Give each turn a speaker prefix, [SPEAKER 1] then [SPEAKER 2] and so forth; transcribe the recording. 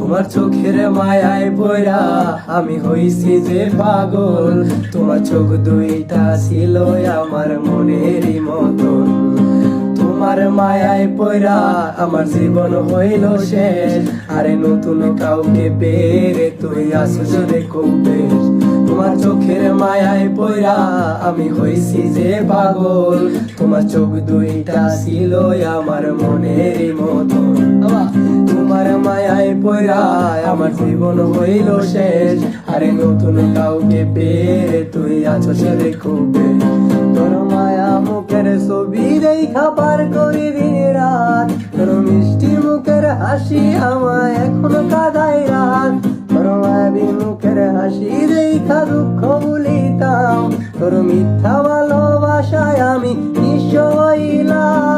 [SPEAKER 1] তোমার চোখের মায়ায় পড়া আমি হইছি যে পাগল। তোমার চোখ দুইটা ছিল আমার মনেরই মতন। তোমার মায়ায় পড়া আমার জীবন হইল শেষ। আরে নতুন কাউকে পেরে তুই আসছ রে খুব বেশ। তোমার চোখের মায়ায় পড়া আমি হইছি যে পাগল। তোমার চোখ দুইটা ছিল আমার মনেরই মতন। তোমার মায়ায় পড়া আমার জীবন হইল শেষ। আরে নতুন কাউকে পেরে তুই আসছ রে খুব বেশ। তোর মায়া মুখের ছবি দেখা পার করি দিন রাত। তোর মিষ্টি মুখের হাসি আমায় এখনো কাঁদায় রাত। তোর মায়াবী মুখের হাসি দেখা দুঃখ ভুলিতাম। তোর মিথ্যা ভালোবাসায় আমি নিঃস্ব হইলাম।